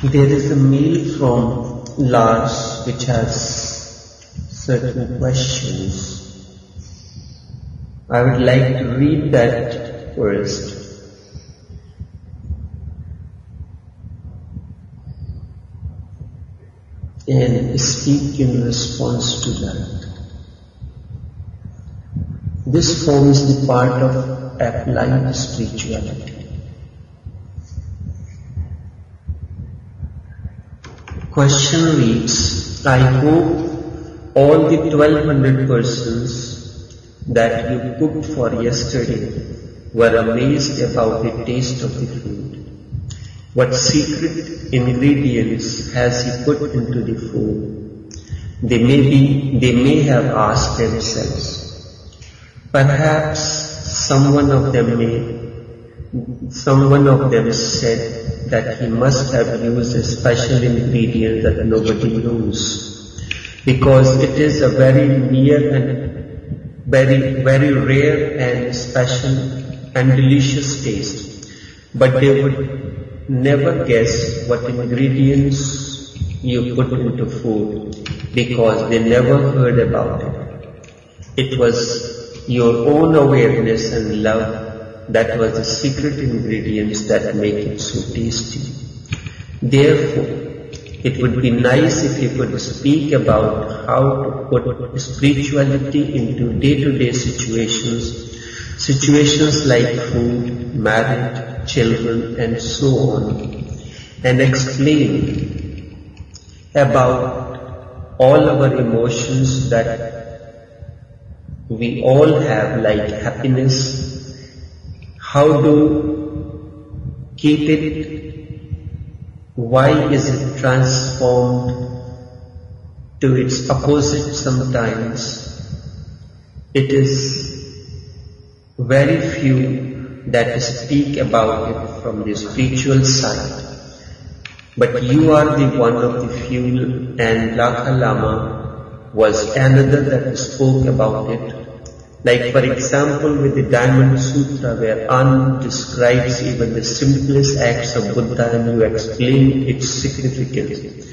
There is a mail from Lars which has certain questions. I would like to read that first. And speak in response to that. This forms the part of applied spirituality. Question reads, I hope all the 1200 persons that you cooked for yesterday were amazed about the taste of the food. What secret ingredients has he put into the food? They may have asked themselves. Perhaps someone of them said that he must have used a special ingredient that nobody knows, because it is a very near and very rare and special and delicious taste. But they would never guess what ingredients you put into food, because they never heard about it. It was your own awareness and love that was the secret ingredients that make it so tasty. Therefore, it would be nice if you could speak about how to put spirituality into day-to-day situations like food, marriage, children, and so on, and explain about all our emotions that we all have, like happiness. How to keep it? Why is it transformed to its opposite sometimes? It is very few that speak about it from the spiritual side. But you are the one of the few, and Lakha Lama was another that spoke about it. Like for example with the Diamond Sutra, where An describes even the simplest acts of Buddha and you explain its significance.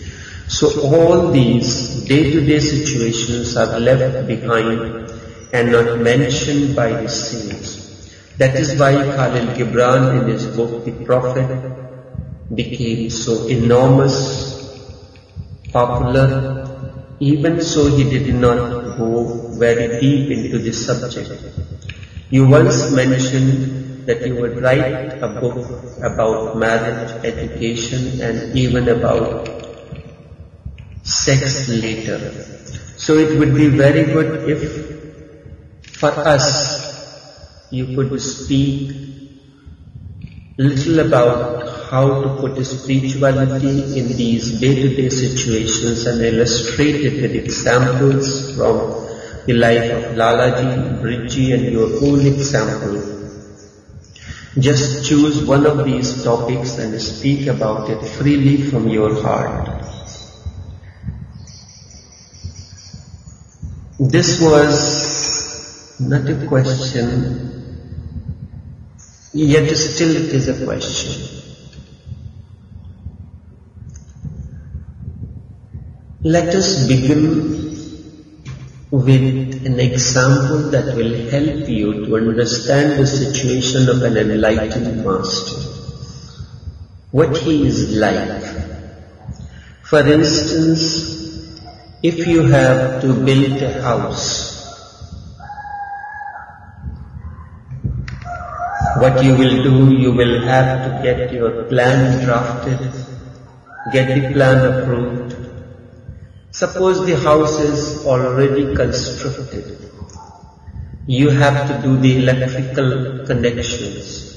So all these day-to-day situations are left behind and not mentioned by the saints. That is why Khalil Gibran in his book The Prophet became so enormous, popular. Even so, he did not go very deep into the subject. You once mentioned that you would write a book about marriage, education, and even about sex later. So it would be very good if, for us, you could speak little about how to put spirituality in these day-to-day situations and illustrate it with examples from the life of Lalaji, Bridji, and your own example. Just choose one of these topics and speak about it freely from your heart. This was not a question, yet still it is a question. Let us begin with an example that will help you to understand the situation of an enlightened master, what he is like. For instance, if you have to build a house, what you will do, you will have to get your plan drafted, get the plan approved. Suppose the house is already constructed. You have to do the electrical connections.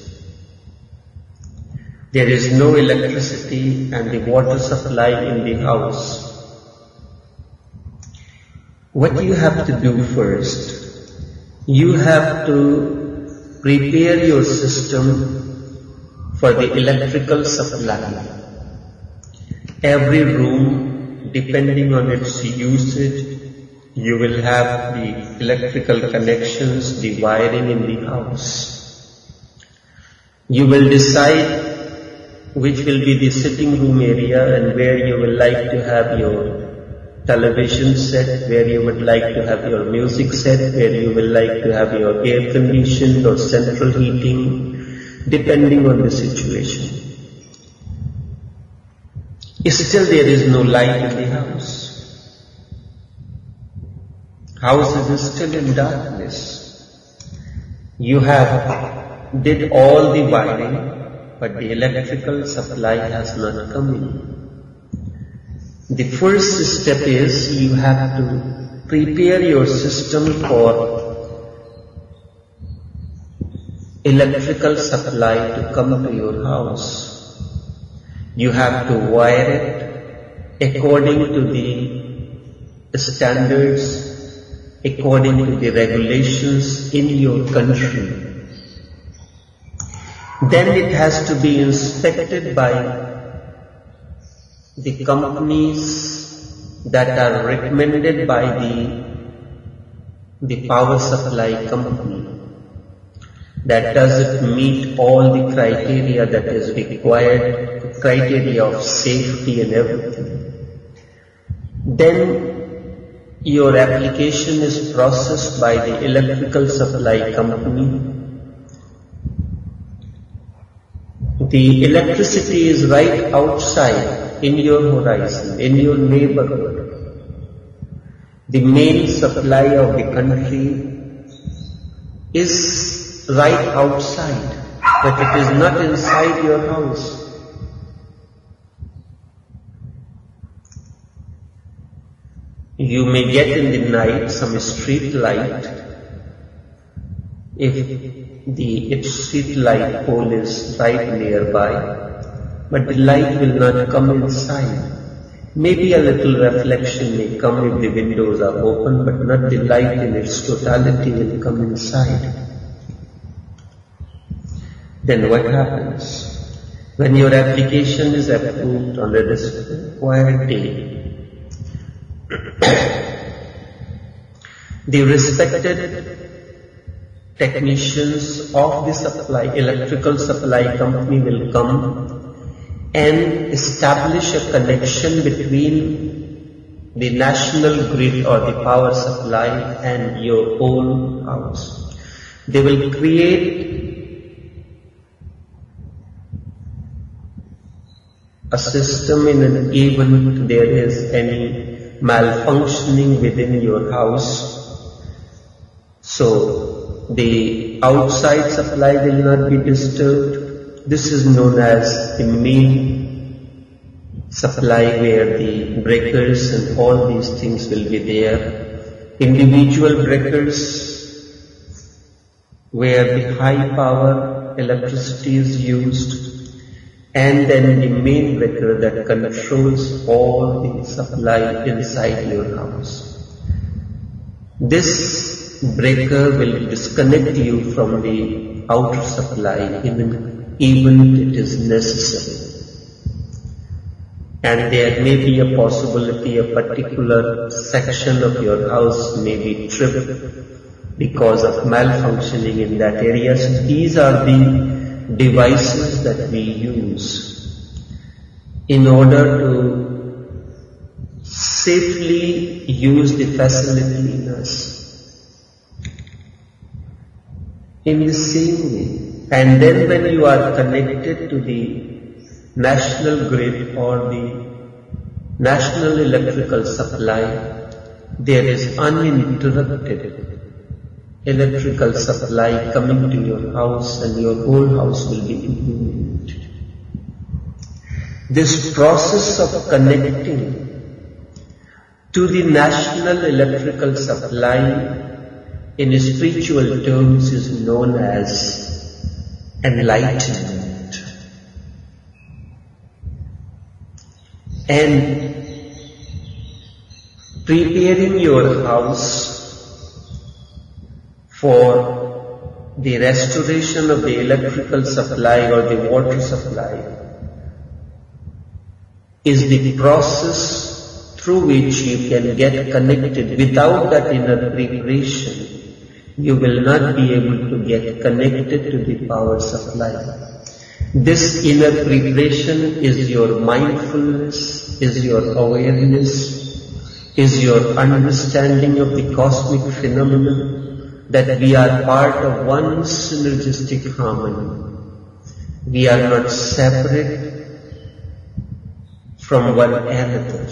There is no electricity and the water supply in the house. What you have to do first? You have to prepare your system for the electrical supply. Every room, depending on its usage, you will have the electrical connections, the wiring in the house. You will decide which will be the sitting room area, and where you will like to have your television set, where you would like to have your music set, where you will like to have your air conditioned or central heating, depending on the situation. Still there is no light in the house. House is still in darkness. You have did all the wiring, but the electrical supply has not come in. The first step is you have to prepare your system for electrical supply to come to your house. You have to wire it according to the standards, according to the regulations in your country. Then it has to be inspected by the companies that are recommended by the power supply company. That does it meet all the criteria that is required, criteria of safety and everything. Then your application is processed by the electrical supply company. The electricity is right outside in your horizon, in your neighborhood. The main supply of the country is right outside, but it is not inside your house. You may get in the night some street light if the street light pole is right nearby, but the light will not come inside. Maybe a little reflection may come if the windows are open, but not the light in its totality will come inside. Then what happens? When your application is approved on the required date, the respected technicians of the electrical supply company will come and establish a connection between the national grid or the power supply and your own house. They will create a system in an event there is any malfunctioning within your house. So the outside supply will not be disturbed. This is known as the main supply, where the breakers and all these things will be there. Individual breakers where the high power electricity is used, and then the main breaker that controls all the supply inside your house. This breaker will disconnect you from the outer supply even if it is necessary. And there may be a possibility a particular section of your house may be tripped because of malfunctioning in that area. So these are the devices that we use in order to safely use the facility in us. In the same way, and then when you are connected to the national grid or the national electrical supply, there is uninterrupted electrical supply coming to your house, and your whole house will be illuminated. This process of connecting to the national electrical supply in spiritual terms is known as enlightenment. And preparing your house for the restoration of the electrical supply or the water supply is the process through which you can get connected. Without that inner preparation, you will not be able to get connected to the power supply. This inner preparation is your mindfulness, is your awareness, is your understanding of the cosmic phenomenon that we are part of one synergistic harmony. We are not separate from one another.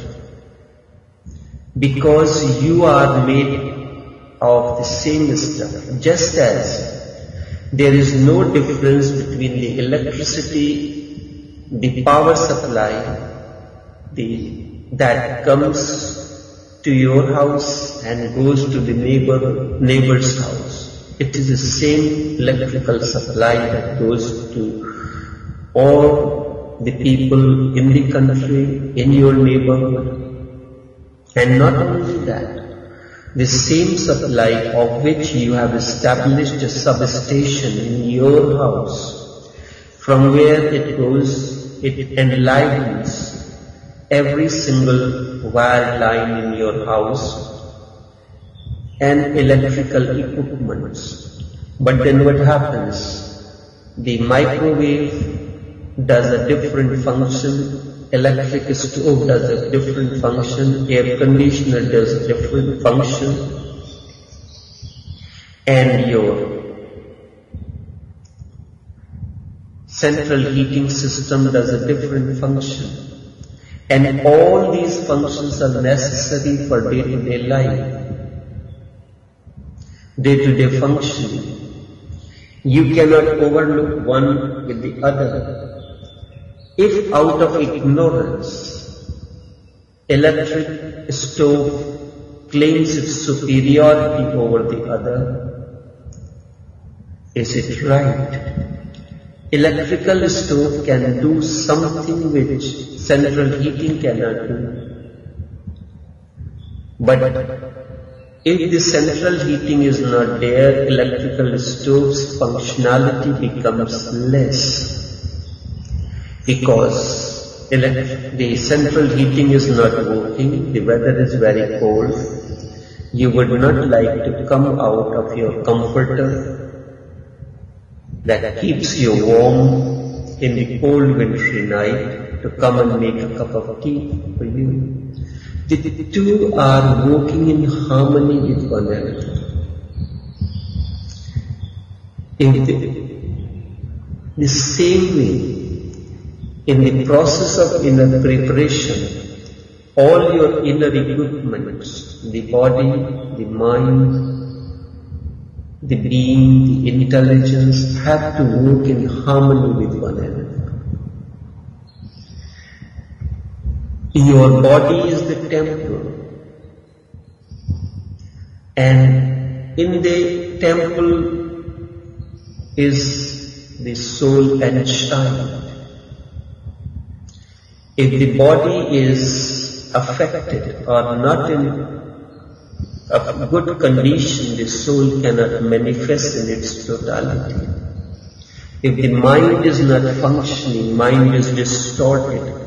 Because you are made of the same stuff, just as there is no difference between the electricity, the power supply that comes to your house and goes to the neighbor's house. It is the same electrical supply that goes to all the people in the country, in your neighborhood. And not only that, the same supply of which you have established a substation in your house, from where it goes, it enlightens every single wire line in your house and electrical equipments. But then what happens? The microwave does a different function, electric stove does a different function, air conditioner does a different function, and your central heating system does a different function. And all these functions are necessary for day-to-day life, day-to-day functioning. You cannot overlook one with the other. If out of ignorance, electric stove claims its superiority over the other, is it right? Electrical stove can do something which central heating cannot do. But if the central heating is not there, electrical stove's functionality becomes less. Because the central heating is not working, the weather is very cold, you would not like to come out of your comforter that keeps you warm in the cold wintry night to come and make a cup of tea for you. The two are working in harmony with one another. In the same way, in the process of inner preparation, all your inner equipments, the body, the mind, the being, the intelligence, have to work in harmony with one another. Your body is the temple, and in the temple is the soul enshrined. If the body is affected or not in a good condition, the soul cannot manifest in its totality. If the mind is not functioning, mind is distorted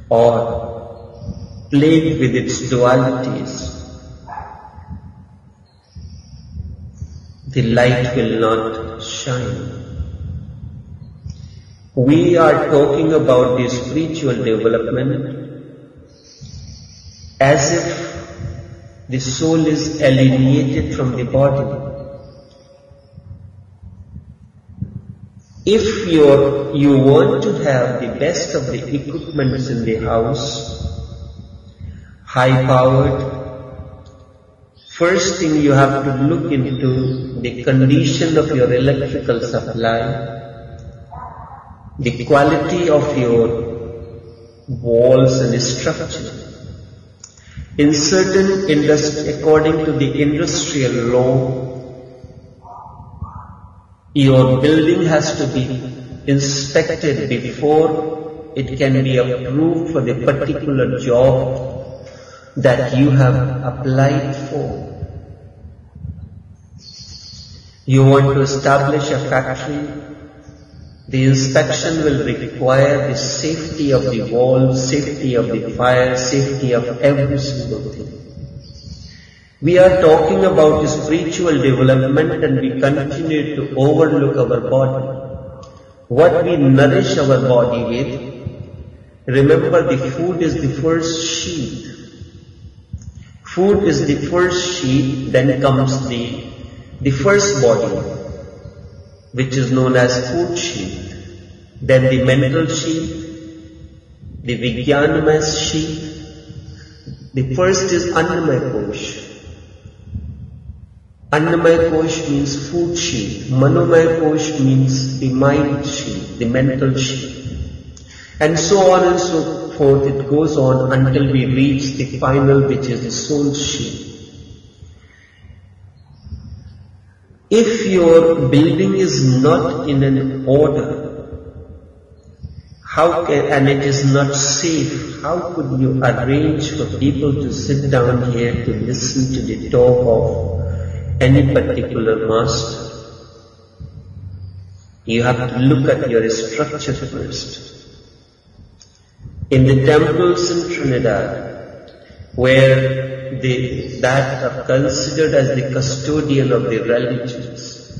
or plagued with its dualities, the light will not shine. We are talking about the spiritual development as if the soul is alienated from the body. If you want to have the best of the equipments in the house, high-powered, first thing you have to look into the condition of your electrical supply, the quality of your walls and structure. In certain industry, according to the industrial law, your building has to be inspected before it can be approved for the particular job that you have applied for. You want to establish a factory, the inspection will require the safety of the walls, safety of the fire, safety of every single thing. We are talking about spiritual development and we continue to overlook our body. what we nourish our body with. Remember, the food is the first sheath. Food is the first sheath, then comes the first body, which is known as food sheath. Then the mental sheath, the Vijnanamaya sheath. The first is Annamaya Kosh. Annamaya Kosh means food sheath. Manomaya Kosh means the mind sheath, the mental sheath. And so on and so forth, it goes on until we reach the final, which is the soul sheath. If your building is not in an order, and it is not safe, how could you arrange for people to sit down here to listen to the talk of any particular master? You have to look at your structure first. In the temples in Trinidad, where that are considered as the custodian of the religions,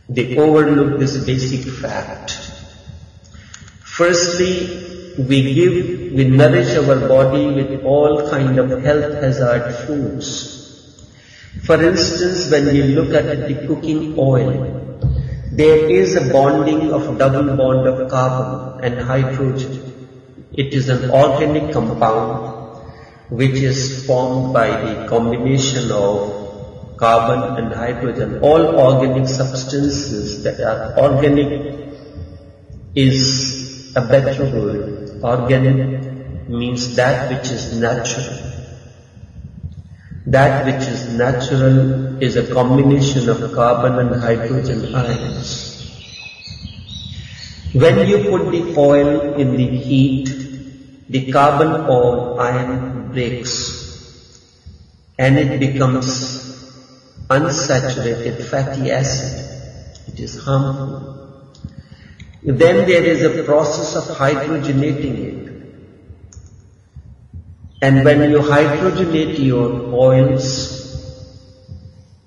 they overlook this basic fact. Firstly, we nourish our body with all kind of health hazard foods. For instance, when you look at the cooking oil, there is a bonding of double bond of carbon and hydrogen. It is an organic compound which is formed by the combination of carbon and hydrogen. All organic substances that are organic is a better word. Organic means that which is natural. That which is natural is a combination of carbon and hydrogen ions. When you put the oil in the heat, the carbon or ion breaks and it becomes unsaturated fatty acid. It is harmful. Then there is a process of hydrogenating it. And when you hydrogenate your oils,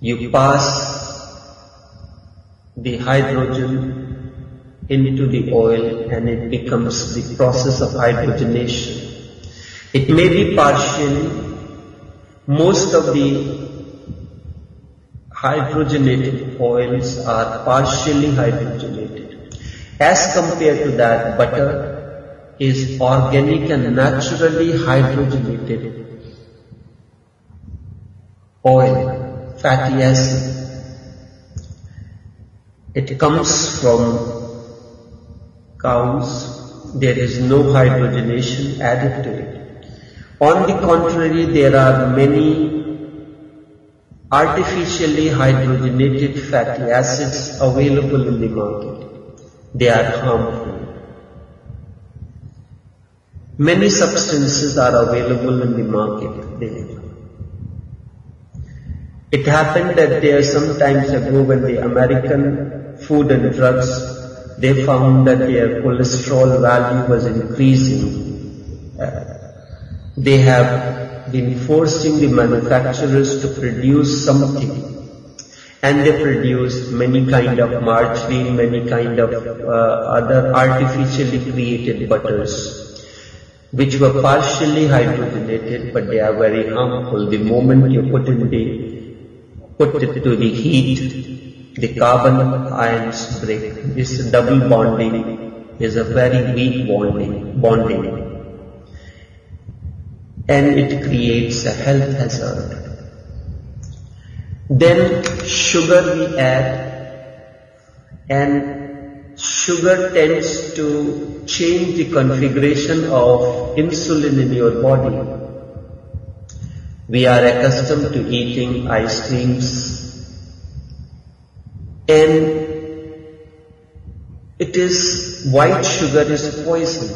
you pass the hydrogen into the oil and it becomes the process of hydrogenation. It may be partially. Most of the hydrogenated oils are partially hydrogenated. As compared to that, butter is organic and naturally hydrogenated oil, fatty acid. It comes from cows. There is no hydrogenation added to it. On the contrary, there are many artificially hydrogenated fatty acids available in the market. They are harmful. Many substances are available in the market there. It happened that there some times ago when the American Food and Drugs, they found that their cholesterol value was increasing. They have been forcing the manufacturers to produce something, and they produced many kind of margarine, many kind of other artificially created butters, which were partially hydrogenated, but they are very harmful. The moment you put it to the heat, the carbon ions break. This double bonding is a very weak bonding. And it creates a health hazard. Then sugar we add, and sugar tends to change the configuration of insulin in your body. We are accustomed to eating ice creams, and white sugar is poison,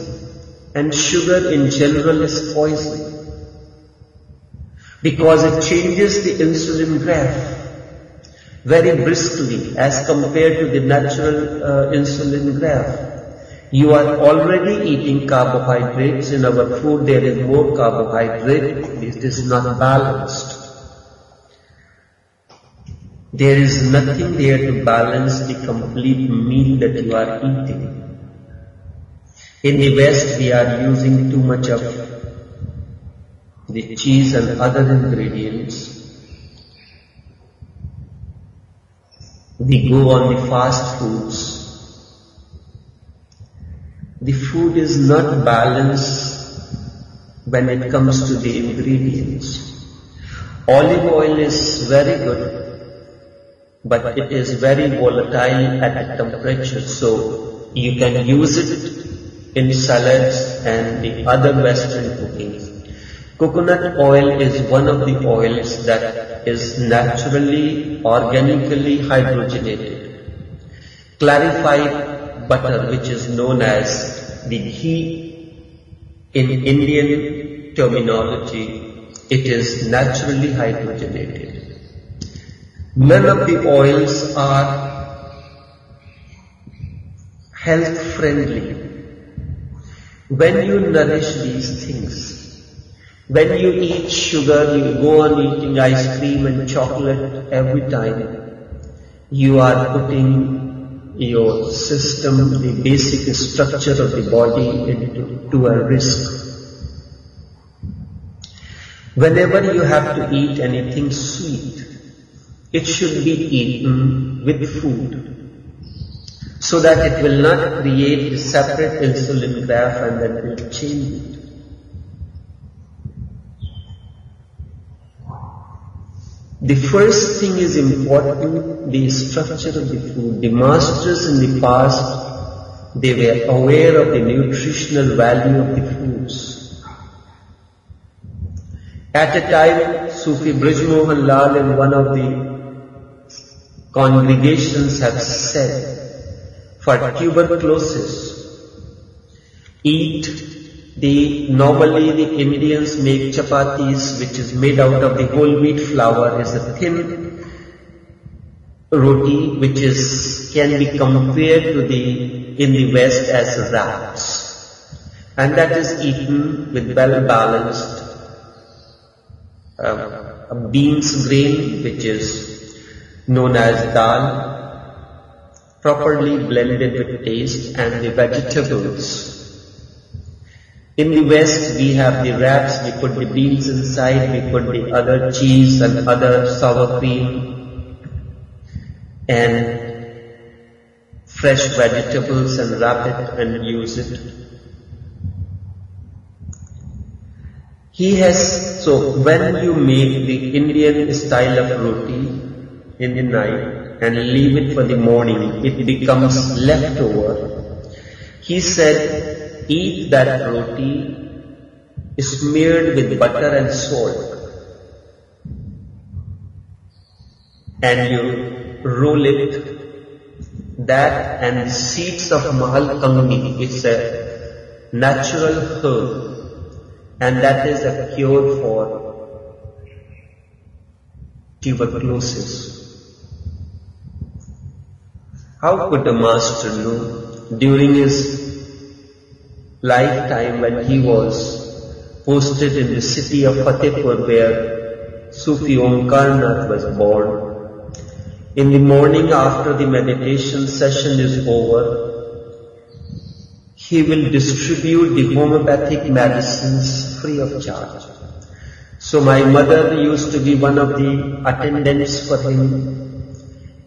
and sugar in general is poison, because it changes the insulin graph very briskly as compared to the natural insulin graph. You are already eating carbohydrates. In our food there is more carbohydrate. It is not balanced. There is nothing there to balance the complete meal that you are eating. In the West, we are using too much of the cheese and other ingredients. We go on the fast foods. The food is not balanced when it comes to the ingredients. Olive oil is very good, but it is very volatile at the temperature, so you can use it in salads and the other Western cookings. Coconut oil is one of the oils that is naturally, organically hydrogenated. Clarified butter, which is known as the ghee in Indian terminology, it is naturally hydrogenated. None of the oils are health friendly. When you nourish these things, when you eat sugar, you go on eating ice cream and chocolate every time, you are putting your system, the basic structure of the body into a risk. Whenever you have to eat anything sweet, it should be eaten with food, so that it will not create a separate insulin graph and then will change it. The first thing is important, the structure of the food. The masters in the past, they were aware of the nutritional value of the foods. At a time, Sufi Brij Mohan Lal in one of the congregations have said, for tuberculosis, normally the Indians make chapatis, which is made out of the whole wheat flour, is a thin roti which can be compared to in the West as wraps, and that is eaten with well balanced beans grain, which is known as dal, properly blended with taste, and the vegetables. In the West, we have the wraps, we put the beans inside, we put the other cheese and other sour cream and fresh vegetables and wrap it and use it. So when you make the Indian style of roti in the night and leave it for the morning, it becomes leftover. He said, eat that roti smeared with butter and salt, and you roll it, that and the seeds of mahalkangi. It's a natural herb, and that is a cure for tuberculosis. How could the master know? During his lifetime, when he was posted in the city of Fatehpur, where Sufi Omkarnath was born, in the morning after the meditation session is over, he will distribute the homeopathic medicines free of charge. So my mother used to be one of the attendants for him,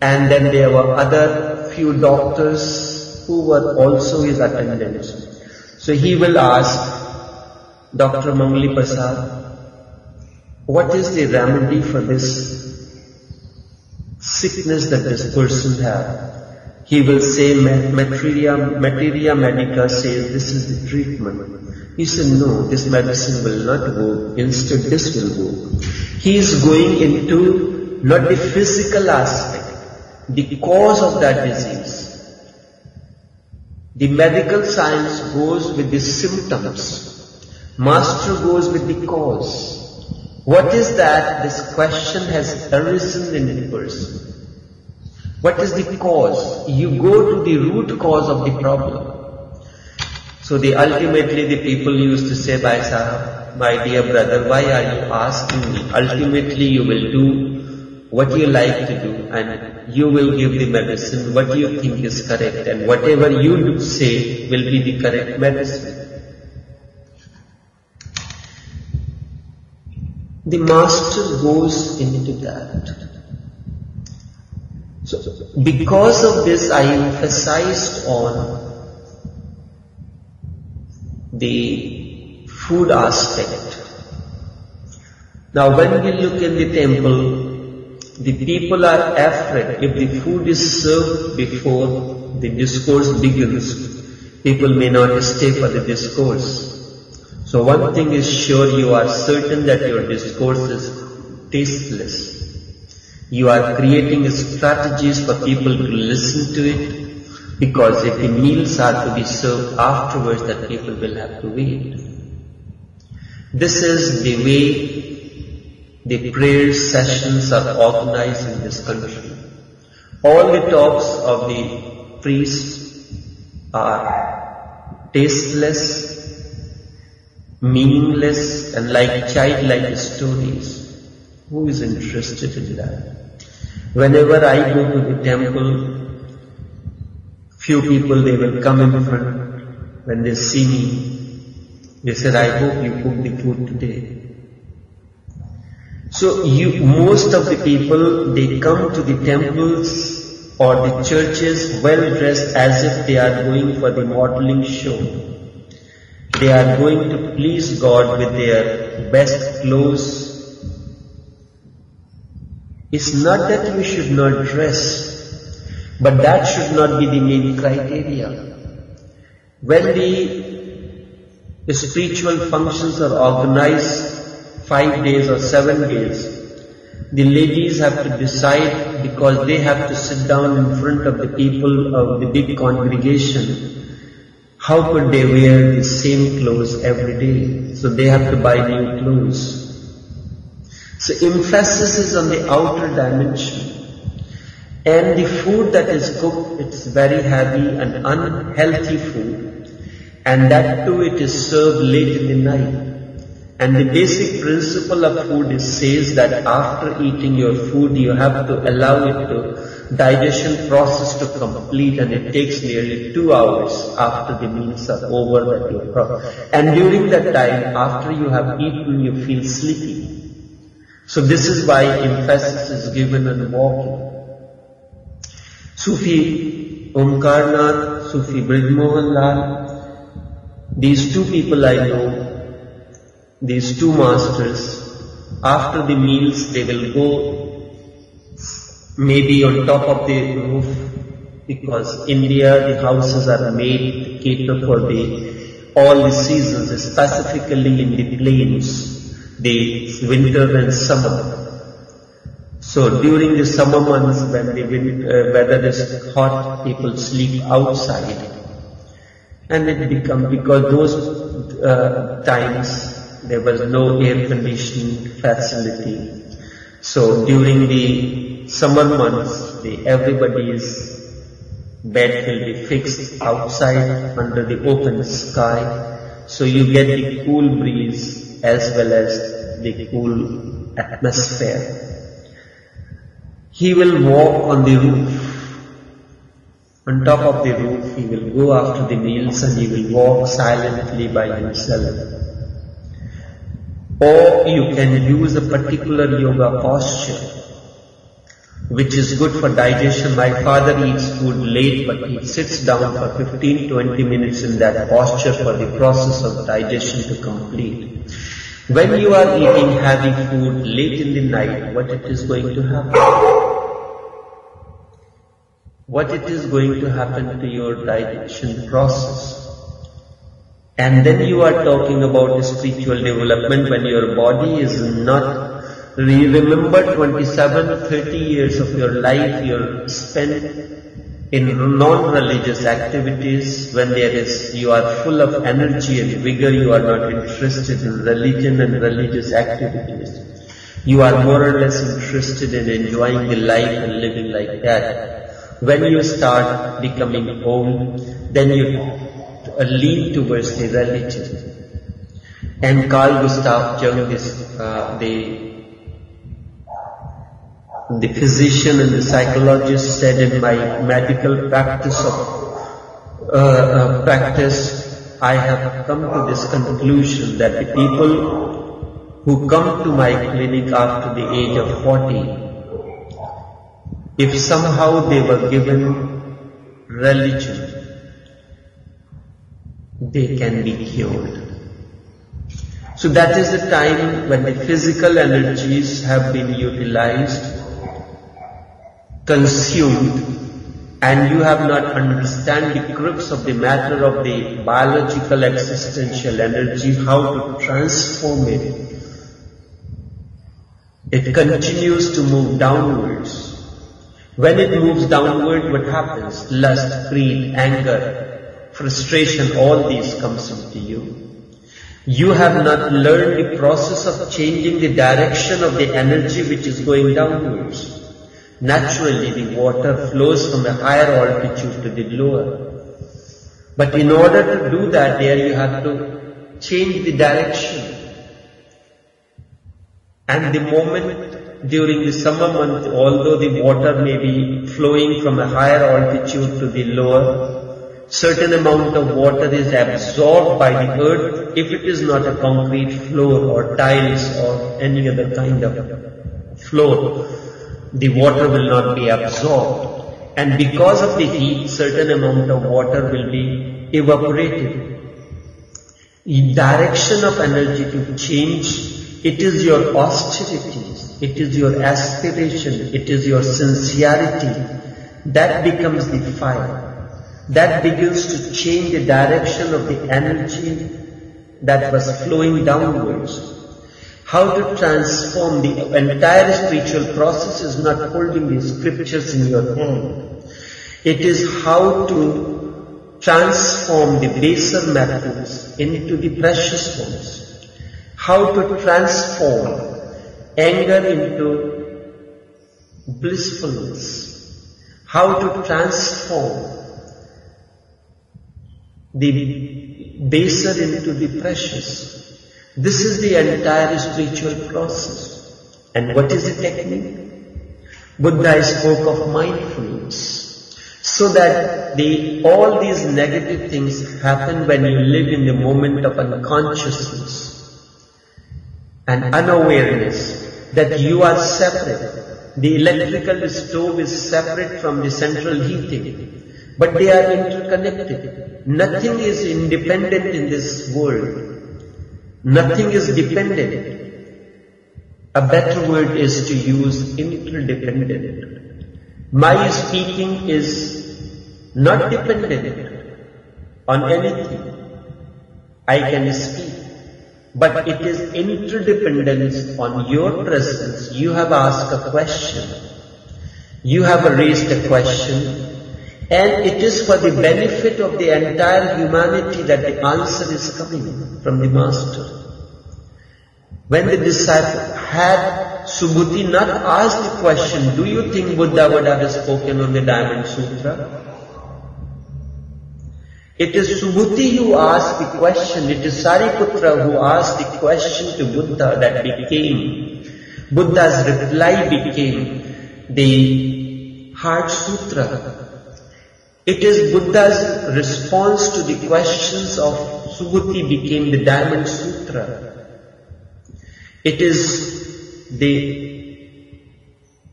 and then there were other few doctors who were also his attendants. So he will ask Dr. Mangli Prasad, what is the remedy for this sickness that this person has? He will say, materia medica says this is the treatment. He said, no, this medicine will not work, instead this will work. He is going into not the physical aspect, the cause of that disease. The medical science goes with the symptoms. Master goes with the cause. What is that? This question has arisen in the person. What is the cause? You go to the root cause of the problem. So ultimately the people used to say, Bhai Sahab, my dear brother, why are you asking me? Ultimately you will do what you like to do, and you will give the medicine what you think is correct, and whatever you say will be the correct medicine. The master goes into that. So, because of this, I emphasized on the food aspect. Now, when we look in the temple, the people are afraid. If the food is served before the discourse begins, people may not stay for the discourse. So one thing is sure, you are certain that your discourse is tasteless. You are creating strategies for people to listen to it, because if the meals are to be served afterwards, that people will have to wait. This is the way the prayer sessions are organized in this country. All the talks of the priests are tasteless, meaningless, and like childlike stories. Who is interested in that? Whenever I go to the temple, few people, they will come in front. When they see me, they said, I hope you cook the food today. So most of the people, they come to the temples or the churches well dressed as if they are going for the modeling show. They are going to please God with their best clothes. It's not that you should not dress, but that should not be the main criteria. When the spiritual functions are organized 5 days or 7 days, the ladies have to decide, because they have to sit down in front of the people of the big congregation. How could they wear the same clothes every day? So they have to buy new clothes. So emphasis is on the outer dimension. And the food that is cooked, it's very heavy and unhealthy food. And that too, it is served late in the night. And the basic principle of food says that after eating your food, you have to allow it to digestion process to complete, and it takes nearly 2 hours after the meals are over that you have. And during that time, after you have eaten, you feel sleepy. So this is why emphasis is given on walking. Sufi Omkarnath, Sufi Brijmohan Lal, these two people I know, these two masters, after the meals they will go maybe on top of the roof, because India, the houses are made to cater for all the seasons, specifically in the plains, the winter and summer. So during the summer months, when the weather is hot, people sleep outside. And it becomes, because those times there was no air conditioning facility. So during the summer months, everybody's bed will be fixed outside under the open sky. So you get the cool breeze as well as the cool atmosphere. He will walk on the roof. On top of the roof, he will go after the meals and he will walk silently by himself. Or you can use a particular yoga posture, which is good for digestion. My father eats food late, but he sits down for 15-20 minutes in that posture for the process of digestion to complete. When you are eating heavy food late in the night, what it is going to happen? What it is going to happen to your digestion process? And then you are talking about spiritual development when your body is not. Remember 27-30 years of your life you're spent in non-religious activities. When you are full of energy and vigor, you are not interested in religion and religious activities. You are more or less interested in enjoying the life and living like that. When you start becoming old, then you lean towards the religion. And Carl Gustav Jung, The physician and the psychologist said, in my medical practice, I have come to this conclusion that the people who come to my clinic after the age of 40, if somehow they were given religion, they can be cured. So that is the time when the physical energies have been utilized, consumed, and you have not understand the crux of the matter of the biological existential energy, how to transform it. It continues to move downwards. When it moves downward, what happens? Lust, greed, anger, frustration, all these comes into you. You have not learned the process of changing the direction of the energy which is going downwards. Naturally, the water flows from a higher altitude to the lower. But in order to do that, there you have to change the direction. And the moment during the summer month, although the water may be flowing from a higher altitude to the lower, certain amount of water is absorbed by the earth if it is not a concrete floor or tiles or any other kind of floor. The water will not be absorbed, and because of the heat, certain amount of water will be evaporated. The direction of energy to change, it is your austerities, it is your aspiration, it is your sincerity, that becomes the fire. That begins to change the direction of the energy that was flowing downwards. How to transform the entire spiritual process is not holding the scriptures in your hand. It is how to transform the baser methods into the precious ones. How to transform anger into blissfulness. How to transform the baser into the precious. This is the entire spiritual process. And what is the technique? Buddha spoke of mindfulness. So that all these negative things happen when you live in the moment of unconsciousness and unawareness, that you are separate. The electrical stove is separate from the central heating, but they are interconnected. Nothing is independent in this world. Nothing is dependent. A better word is to use interdependent. My speaking is not dependent on anything. I can speak, but it is interdependence on your presence. You have asked a question. You have raised a question. And it is for the benefit of the entire humanity that the answer is coming from the Master. When the disciple had Subhuti not asked the question, do you think Buddha would have spoken on the Diamond Sutra? It is Subhuti who asked the question. It is Sariputra who asked the question to Buddha that became, Buddha's reply became the Heart Sutra. It is Buddha's response to the questions of Subhuti became the Diamond Sutra. It is the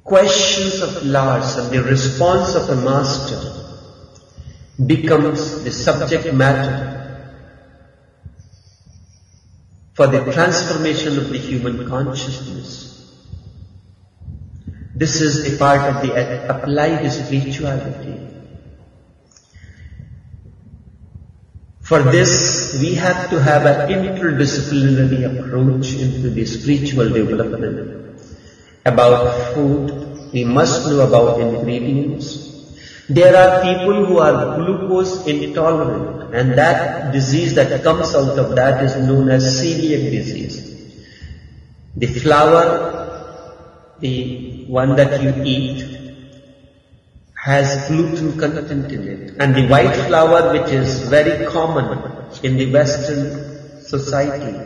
questions of Lars and the response of a master becomes the subject matter for the transformation of the human consciousness. This is the part of the applied spirituality. For this, we have to have an interdisciplinary approach into the spiritual development. About food, we must know about ingredients. There are people who are glucose intolerant, and that disease that comes out of that is known as celiac disease. The flour, the one that you eat, has gluten content in it. And the white flour, which is very common in the Western society.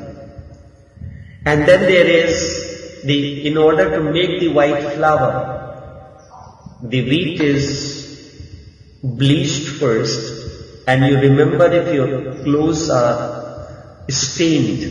And then there is in order to make the white flower, the wheat is bleached first, and you remember if your clothes are stained,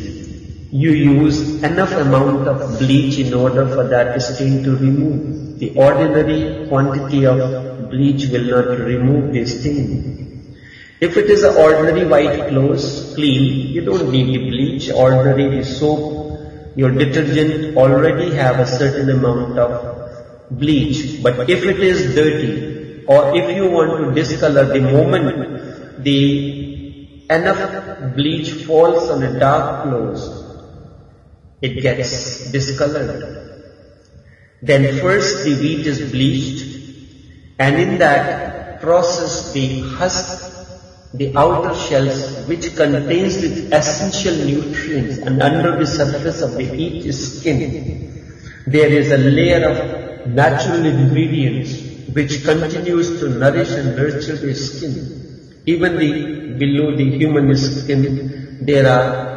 you use enough amount of bleach in order for that stain to remove. The ordinary quantity of bleach will not remove the stain. If it is an ordinary white clothes, clean, you don't need the bleach. Ordinary soap, your detergent already have a certain amount of bleach. But if it is dirty, or if you want to discolor, the moment the enough bleach falls on a dark clothes, it gets discolored. Then first the wheat is bleached, and in that process the husk, the outer shells, which contains the essential nutrients, and under the surface of the each skin, there is a layer of natural ingredients which continues to nourish and nurture the skin. Even below the human skin, there are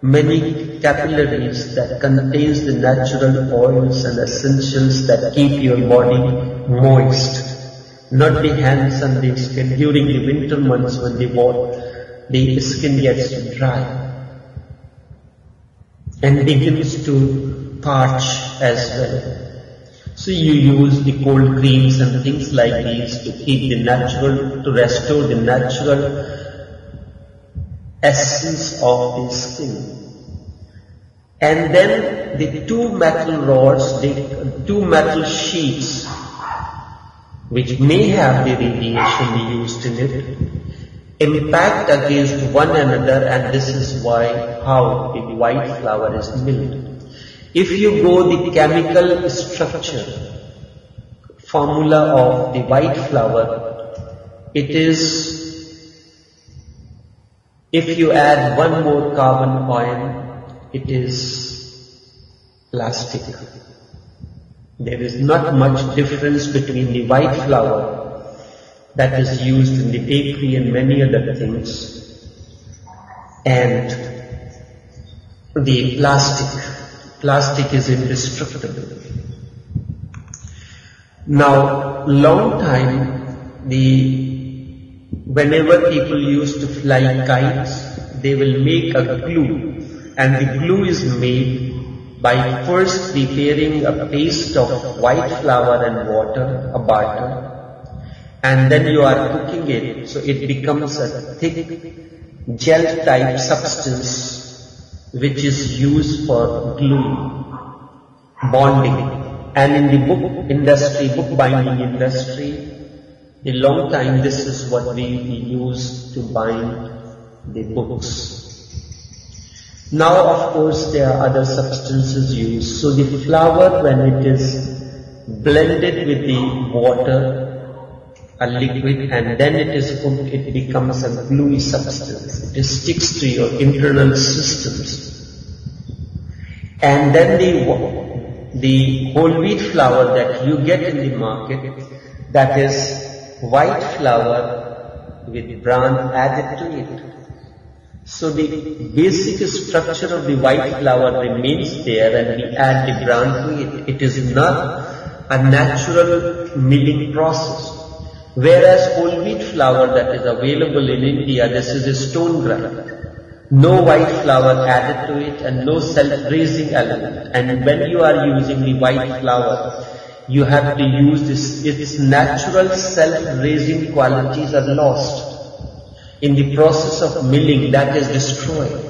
many capillaries that contains the natural oils and essentials that keep your body moist. Not the hands and the skin during the winter months when the skin gets dry and begins to parch as well. So you use the cold creams and things like these to keep the natural, to restore the natural essence of the skin. And then the two metal rods, the two metal sheaths, which may have the radiation used in it, impact against one another, and this is how the white flower is milled. If you go the chemical structure, formula of the white flower, it is, if you add one more carbon ion, it is plastic. There is not much difference between the white flower that is used in the bakery and many other things and the plastic. Plastic is indestructible. Now, long time, whenever people used to fly kites, they will make a glue, and the glue is made by first preparing a paste of white flour and water, a batter, and then you are cooking it, so it becomes a thick gel-type substance which is used for gluing, bonding. And in the book industry, book binding industry, a long time this is what we use to bind the books. Now of course there are other substances used. So the flour, when it is blended with the water, a liquid, and then it is cooked, it becomes a gluey substance. It sticks to your internal systems. And then the whole wheat flour that you get in the market, that is white flour with bran added to it. So the basic structure of the white flour remains there, and we add the bran to it. It is not a natural milling process. Whereas whole wheat flour that is available in India, this is a stone grind. No white flour added to it and no self-raising element. And when you are using the white flour, you have to use its natural self-raising qualities are lost. In the process of milling, that is destroyed.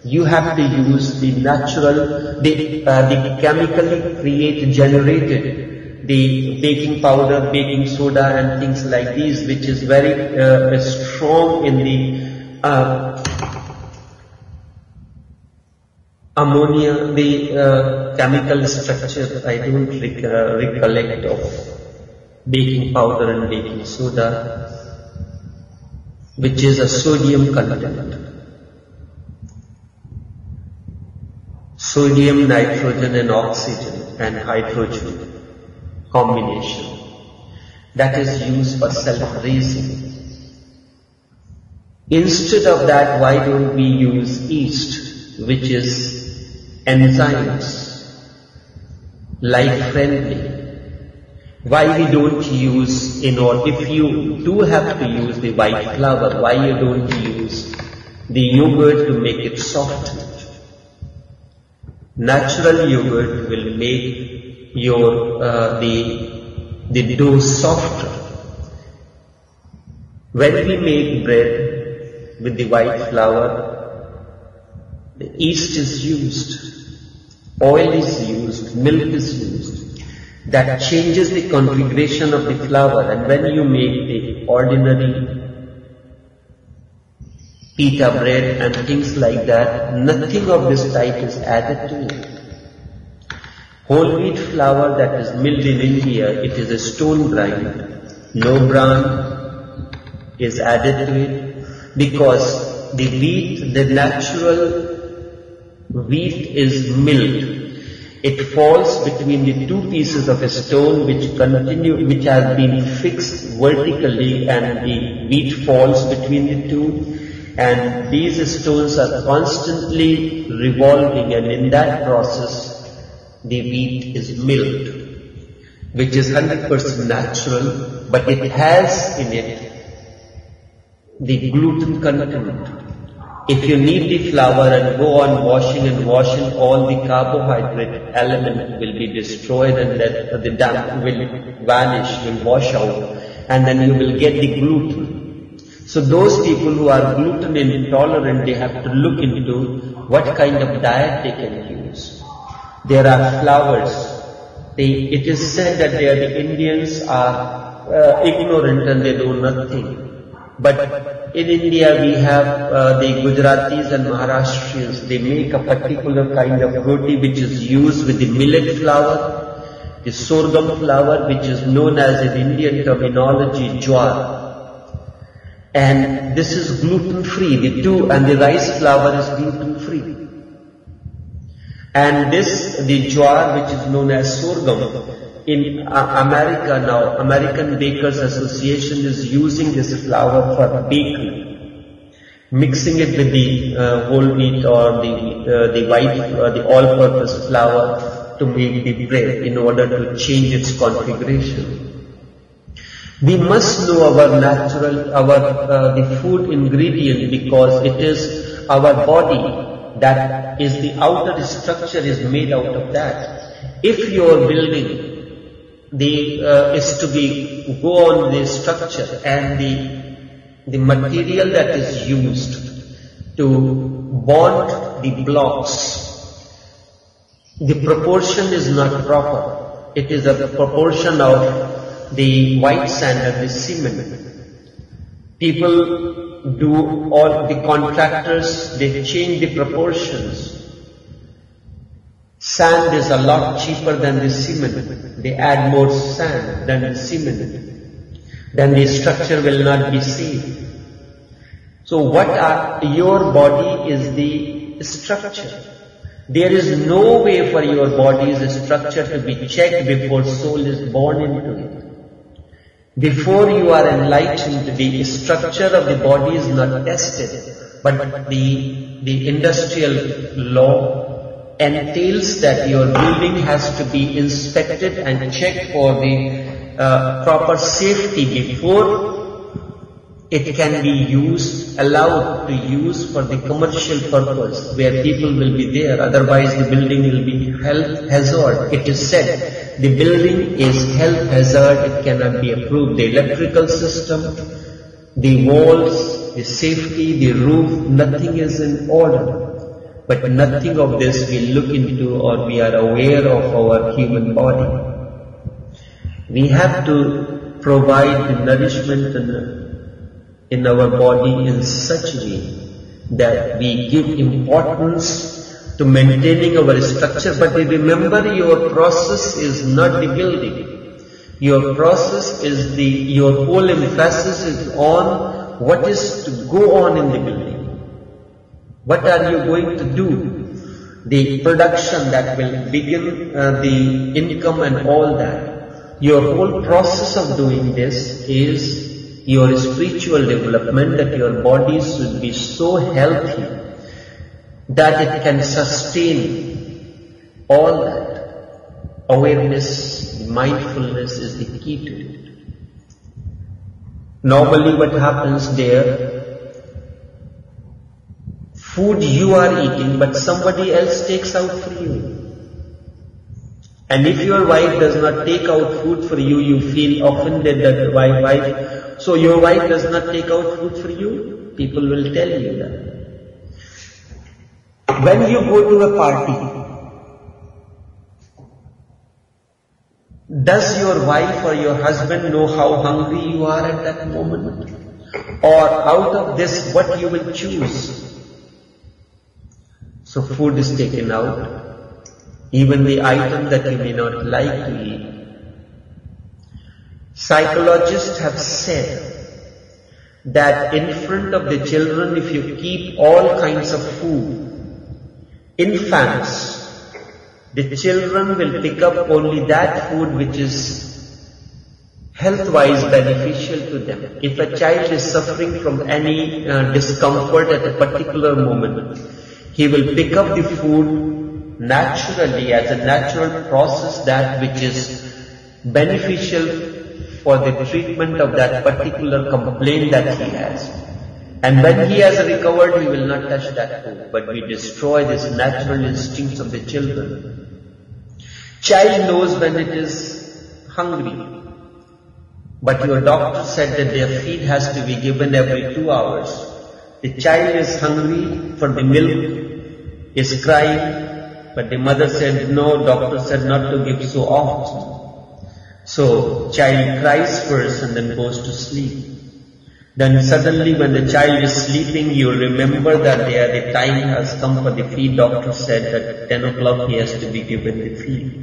You have to use the natural, the chemically generated, the baking powder, baking soda and things like these, which is very strong in the ammonia, the chemical structure. I don't recollect of baking powder and baking soda, which is a sodium content. Sodium, nitrogen and oxygen and hydrogen combination that is used for self-raising. Instead of that, why don't we use yeast, which is enzymes? life-friendly. Why we don't use, if you do have to use the white flour, why you don't use the yogurt to make it softened? Natural yogurt will make your the dough softer. When we make bread with the white flour, the yeast is used, oil is used, milk is used. That changes the configuration of the flour, and when you make the ordinary pita bread and things like that, nothing of this type is added to it. Whole wheat flour that is milled in India, it is a stone grind. No bran is added to it, because the wheat, the natural wheat is milled. It falls between the two pieces of a stone which has been fixed vertically, and the wheat falls between the two, and these stones are constantly revolving, and in that process the wheat is milled, which is 100% natural, but it has in it the gluten content. If you knead the flour and go on washing, all the carbohydrate element will be destroyed, and then the damp will vanish, will wash out, and then you will get the gluten. So those people who are gluten intolerant, they have to look into what kind of diet they can use. There are flours. It is said that the Indians are ignorant and they know nothing. But in India we have the Gujaratis and Maharashtrians. They make a particular kind of roti which is used with the millet flour, the sorghum flour, which is known as in Indian terminology jowar. And this is gluten free. And the rice flour is gluten free. And the jowar, which is known as sorghum, in America now, American Bakers Association is using this flour for bakery, mixing it with the whole wheat or the white, the all-purpose flour to make the bread in order to change its configuration. We must know our the food ingredient, because it is our body that is the outer structure is made out of that. If your building is to go on the structure, and the material that is used to bond the blocks, the proportion is not proper. It is a proportion of the white sand and the cement. People do, all the contractors, they change the proportions. Sand is a lot cheaper than the cement. They add more sand than the cement. Then the structure will not be safe. So your body is the structure. There is no way for your body's structure to be checked before soul is born into it. Before you are enlightened, the structure of the body is not tested, but the industrial law entails that your building has to be inspected and checked for the proper safety before it can be allowed to use for the commercial purpose, where people will be there. Otherwise the building will be health hazard. It is said the building is health hazard, it cannot be approved. The electrical system, the walls, the safety, the roof, nothing is in order. But nothing of this we look into or we are aware of our human body. We have to provide the nourishment in our body in such a way that we give importance to maintaining our structure. But remember, your process is not the building. Your process is your whole emphasis is on what is to go on in the building. What are you going to do? The production that will begin, the income and all that. Your whole process of doing this is your spiritual development, that your body should be so healthy that it can sustain all that. awareness, mindfulness is the key to it. Normally what happens there, food you are eating but somebody else takes out for you. And if your wife does not take out food for you, you feel offended that wife, so your wife does not take out food for you, people will tell you that. When you go to a party, does your wife or your husband know how hungry you are at that moment? Or out of this, what you will choose? So food is taken out. Even the item that you may not like to eat. Psychologists have said that in front of the children, if you keep all kinds of food, infants, the children will pick up only that food which is health-wise beneficial to them. If a child is suffering from any discomfort at a particular moment, he will pick up the food naturally, as a natural process, that which is beneficial for the treatment of that particular complaint that he has. And when he has recovered, he will not touch that food, but we destroy these natural instincts of the children. Child knows when it is hungry, but your doctor said that their feed has to be given every 2 hours. The child is hungry for the milk, is crying, but the mother said, no, doctor said not to give so often. So, child cries first and then goes to sleep. Then suddenly when the child is sleeping, you remember that the time has come for the feed. Doctor said that at 10 o'clock he has to be given the feed.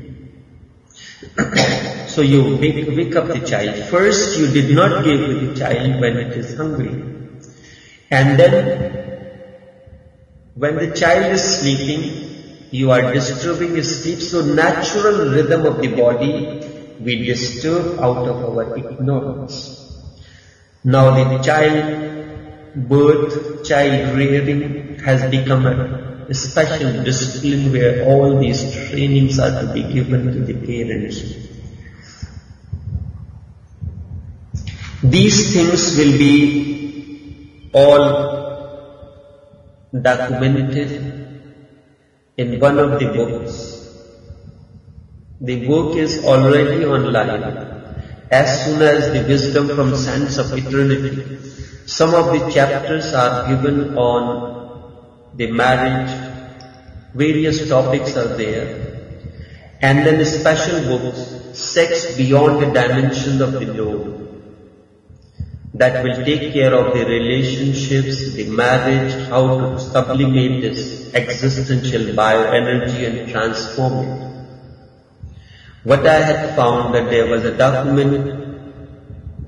So you wake up the child. First you did not give to the child when it is hungry. And then when the child is sleeping, you are disturbing his sleep. So natural rhythm of the body we disturb out of our ignorance. Now the child birth, child rearing has become a special discipline where all these trainings are to be given to the parents. These things will be all documented in one of the books. The book is already online. As soon as the wisdom from sands of eternity, some of the chapters are given on the marriage, various topics are there, and then the special books, Sex Beyond the Dimensions of the Known, that will take care of the relationships, the marriage, how to sublimate this existential bioenergy and transform it. What I had found that there was a document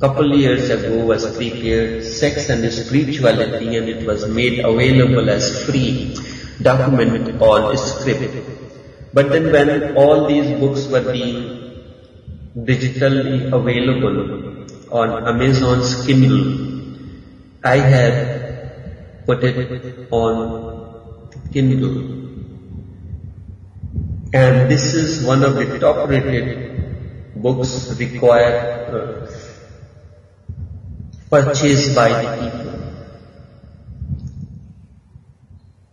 couple years ago was prepared, Sex and Spirituality, and it was made available as free document on script. But then when all these books were being digitally available on Amazon's Kindle, I had put it on Kindle. And this is one of the top rated books required purchased by the people.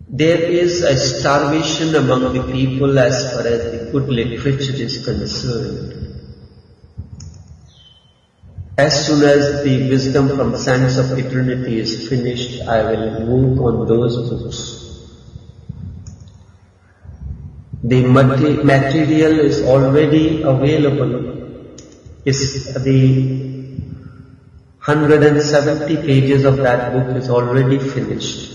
There is a starvation among the people as far as the good literature is concerned. As soon as the wisdom from sands of eternity is finished, I will work on those books. The material is already available. Is the 170 pages of that book is already finished.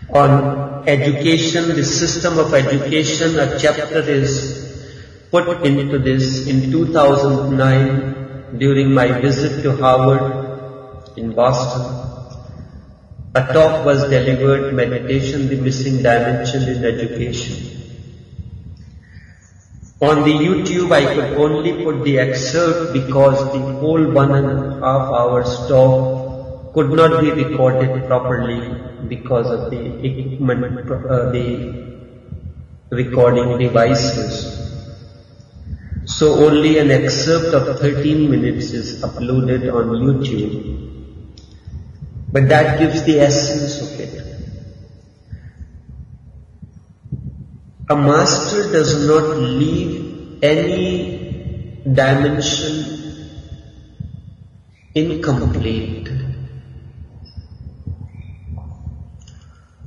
On education, the system of education, a chapter is put into this. In 2009, during my visit to Harvard in Boston, a talk was delivered, Meditation, the Missing Dimension in Education. On the YouTube, I could only put the excerpt because the whole 1.5 hours talk could not be recorded properly because of the equipment, the recording devices. So only an excerpt of 13 minutes is uploaded on YouTube, but that gives the essence of it. A master does not leave any dimension incomplete,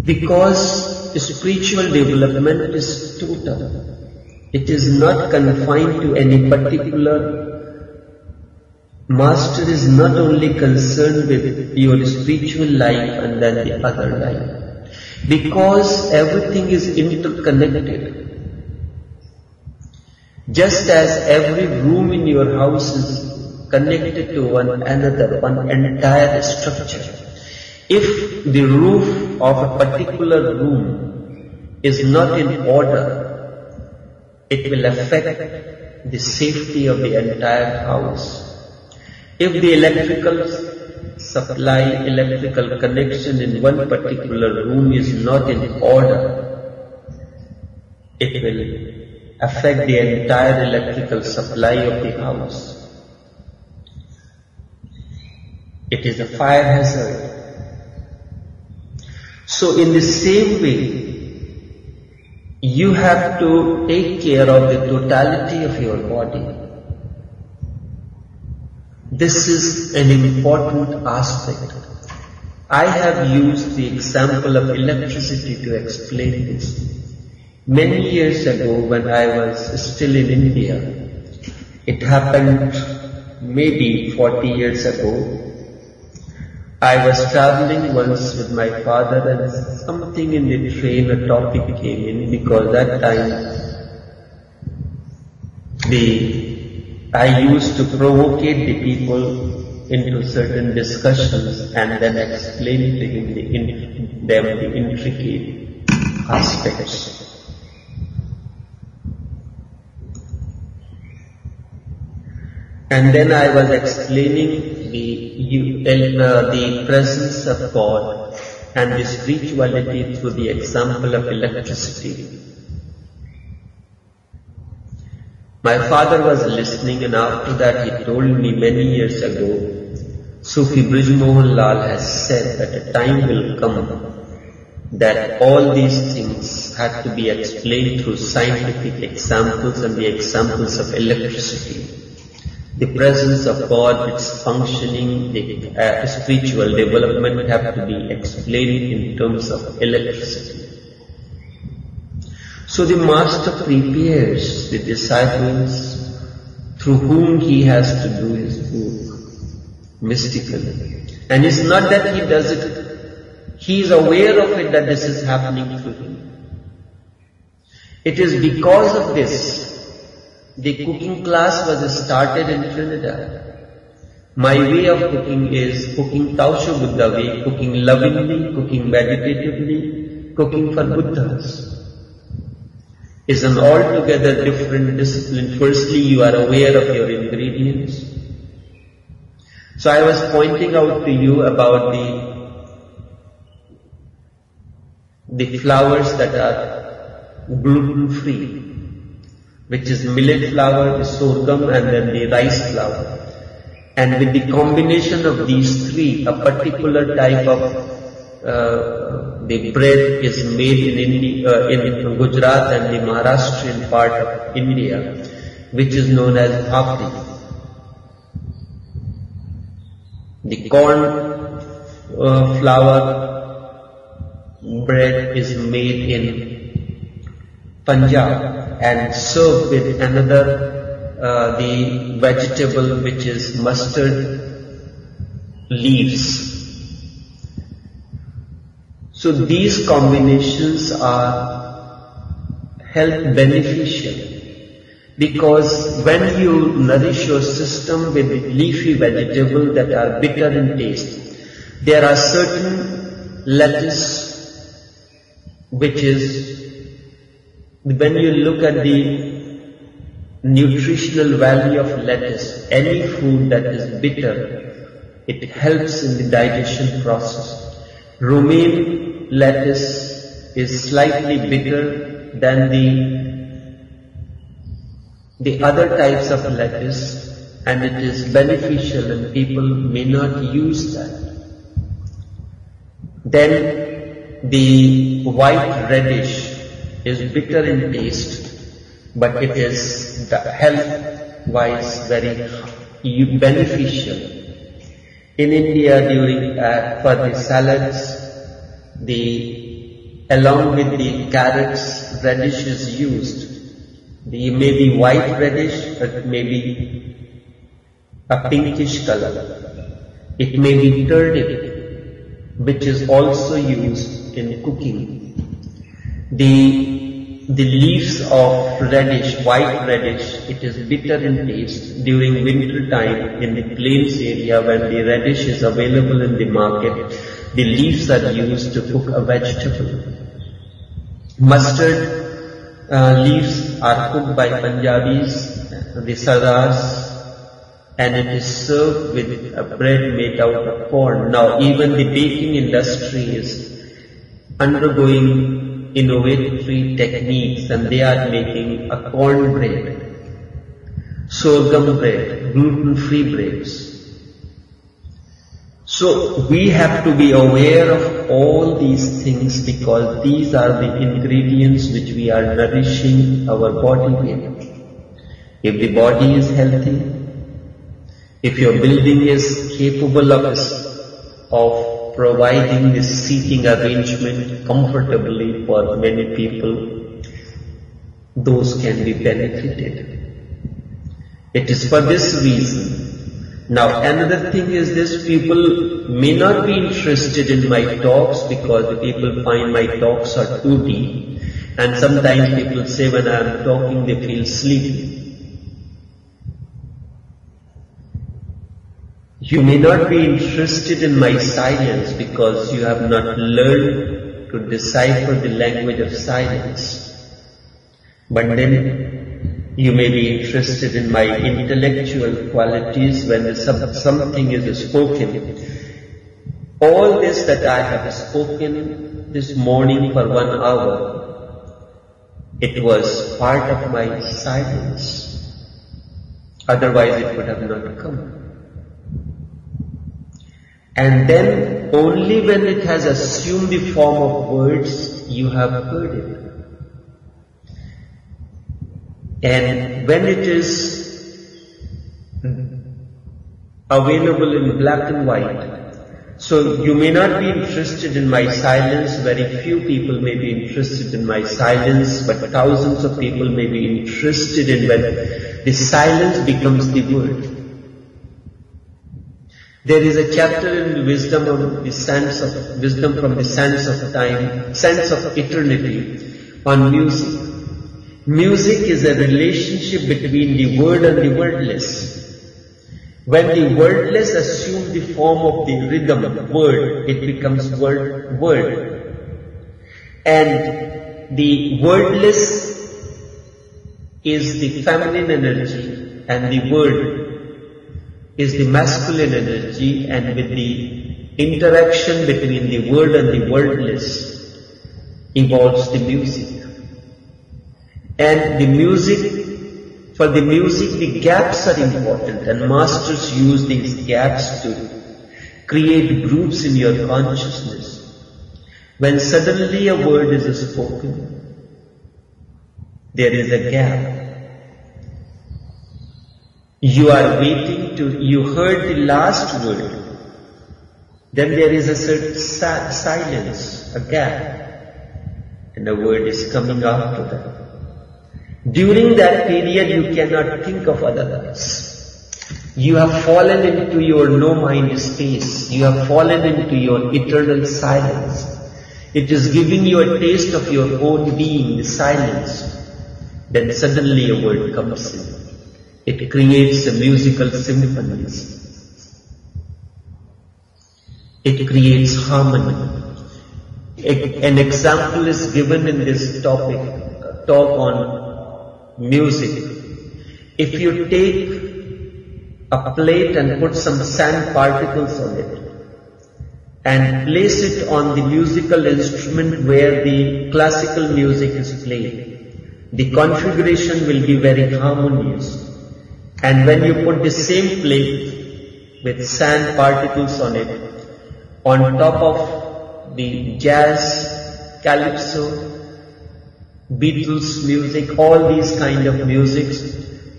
because spiritual development is total. It is not confined to any particular. Master is not only concerned with your spiritual life and then the other life, because everything is interconnected. Just as every room in your house is connected to one another, one entire structure. If the roof of a particular room is not in order, it will affect the safety of the entire house. If the electrical supply, electrical connection in one particular room is not in order, it will affect the entire electrical supply of the house. It is a fire hazard. So in the same way, you have to take care of the totality of your body. This is an important aspect. I have used the example of electricity to explain this. Many years ago, when I was still in India, it happened maybe 40 years ago. I was traveling once with my father, and something in the train, a topic came in, because that time I used to provocate the people into certain discussions and then explain to them the intricate aspects. And then I was explaining the presence of God and the spirituality through the example of electricity. My father was listening, and after that he told me many years ago, Sufi Brij Mohan Lal has said that a time will come that all these things had to be explained through scientific examples and the examples of electricity. The presence of God, its functioning, the spiritual development have to be explained in terms of electricity. So the Master prepares the disciples through whom he has to do his work mystically. And it's not that he does it, he is aware of it that this is happening through him. It is because of this the cooking class was started in Trinidad. My way of cooking is cooking Taoshobuddha way, cooking lovingly, cooking meditatively, cooking for Buddhas. It's an altogether different discipline. Firstly, you are aware of your ingredients. So I was pointing out to you about the flours that are gluten-free, which is millet flour, the sorghum, and then the rice flour. And with the combination of these three, a particular type of the bread is made in Gujarat and the Maharashtrian part of India, which is known as APPIED. The corn flour bread is made in Punjab and served with another, the vegetable which is mustard leaves. So these combinations are health beneficial, because when you nourish your system with leafy vegetables that are bitter in taste, there are certain lettuce which is, when you look at the nutritional value of lettuce, any food that is bitter, it helps in the digestion process. Romaine lettuce is slightly bitter than the the other types of lettuce, and it is beneficial and people may not use that. Then the white radish is bitter in taste, but it is health-wise very beneficial. In India, for the salads, along with the carrots, radish is used. It may be white radish, but it may be a pinkish color. It may be turnip, which is also used in cooking. The leaves of radish, white radish, it is bitter in taste. During winter time in the plains area, when the radish is available in the market, the leaves are used to cook a vegetable. Mustard leaves are cooked by Punjabis, the Sardars, and it is served with a bread made out of corn. Now even the baking industry is undergoing innovative techniques, and they are making a corn bread, sorghum bread, gluten-free breads. So we have to be aware of all these things, because these are the ingredients which we are nourishing our body with. If the body is healthy, if your building is capable of providing this seating arrangement comfortably for many people, those can be benefited. It is for this reason. Now another thing is this: people may not be interested in my talks because people find my talks are too deep, and sometimes people say when I am talking they feel sleepy. You may not be interested in my silence because you have not learned to decipher the language of silence. But then you may be interested in my intellectual qualities when something is spoken. All this that I have spoken this morning for 1 hour, it was part of my silence. Otherwise it would have not come. And then only when it has assumed the form of words, you have heard it. And when it is available in black and white, so you may not be interested in my silence, very few people may be interested in my silence, but thousands of people may be interested in when the silence becomes the word. There is a chapter in Wisdom from the Sands of Time, Sands of Eternity, on music. Music is a relationship between the word and the wordless. When the wordless assumes the form of the rhythm, word, it becomes word. And the wordless is the feminine energy, and the word is the masculine energy, and with the interaction between the word and the wordless evolves the music. And the music, for the music, the gaps are important, and masters use these gaps to create groups in your consciousness. When suddenly a word is spoken, there is a gap. You are waiting you heard the last word, then there is a certain silence, a gap, and a word is coming after that. During that period you cannot think of otherwise. You have fallen into your no-mind space, you have fallen into your eternal silence. It is giving you a taste of your own being, the silence. Then suddenly a word comes in. It creates a musical symphonies. It creates harmony. An example is given in this talk on music. If you take a plate and put some sand particles on it and place it on the musical instrument where the classical music is played, the configuration will be very harmonious. And when you put the same plate with sand particles on it, on top of the jazz, calypso, Beatles music, all these kind of musics,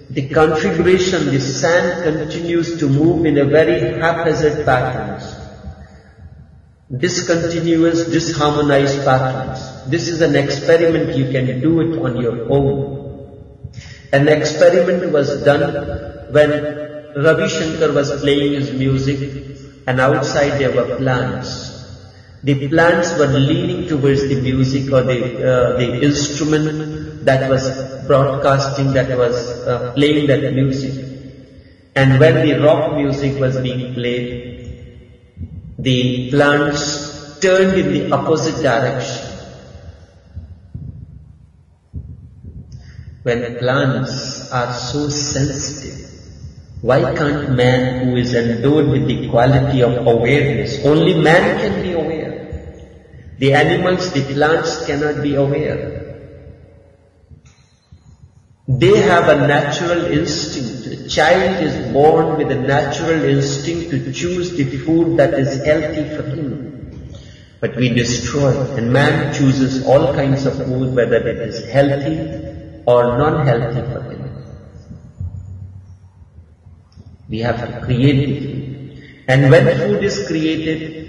the configuration, the sand continues to move in a very haphazard patterns, discontinuous, disharmonized patterns. This is an experiment, you can do it on your own. An experiment was done when Ravi Shankar was playing his music and outside there were plants. The plants were leaning towards the music or the instrument that was broadcasting, that was playing that music. And when the rock music was being played, the plants turned in the opposite direction. When plants are so sensitive, why can't man, who is endowed with the quality of awareness, only man can be aware? The animals, the plants cannot be aware. They have a natural instinct. A child is born with a natural instinct to choose the food that is healthy for him. But we destroy, and man chooses all kinds of food, whether it is healthy or non-healthy for him. We have to create the food. And when food is created,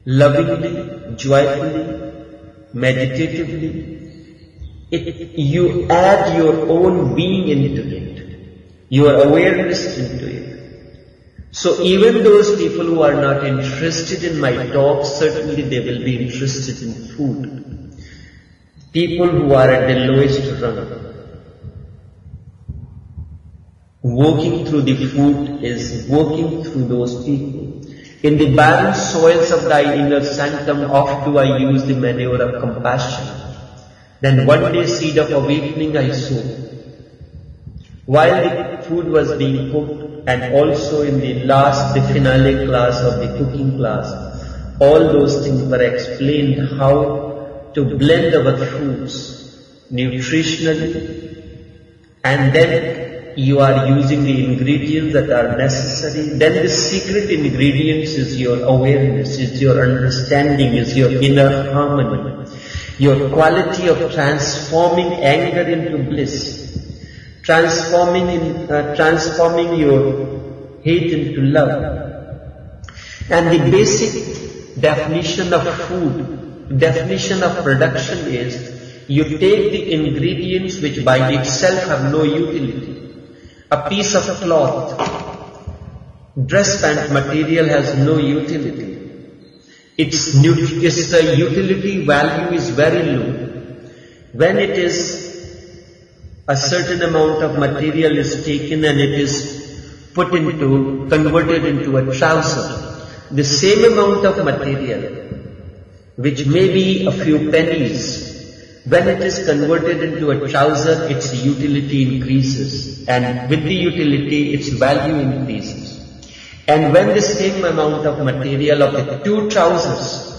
lovingly, joyfully, meditatively, you add your own being into it, your awareness into it. So even those people who are not interested in my talk, certainly they will be interested in food. People who are at the lowest rung, walking through the food is walking through those people. In the barren soils of thy inner sanctum, oft do I use the manure of compassion. Then one day seed of awakening I sow. While the food was being cooked, and also in the finale class of the cooking class, all those things were explained, how to blend our foods nutritionally, and then you are using the ingredients that are necessary. Then the secret ingredients is your awareness, is your understanding, is your inner harmony, your quality of transforming anger into bliss, transforming your hate into love. And the basic definition of food, definition of production is, you take the ingredients which by itself have no utility. A piece of cloth, dress pant material has no utility. Its utility value is very low. When it is a certain amount of material is taken and it is converted into a trouser, the same amount of material, which may be a few pennies, when it is converted into a trouser, its utility increases, and with the utility, its value increases. And when the same amount of material of the two trousers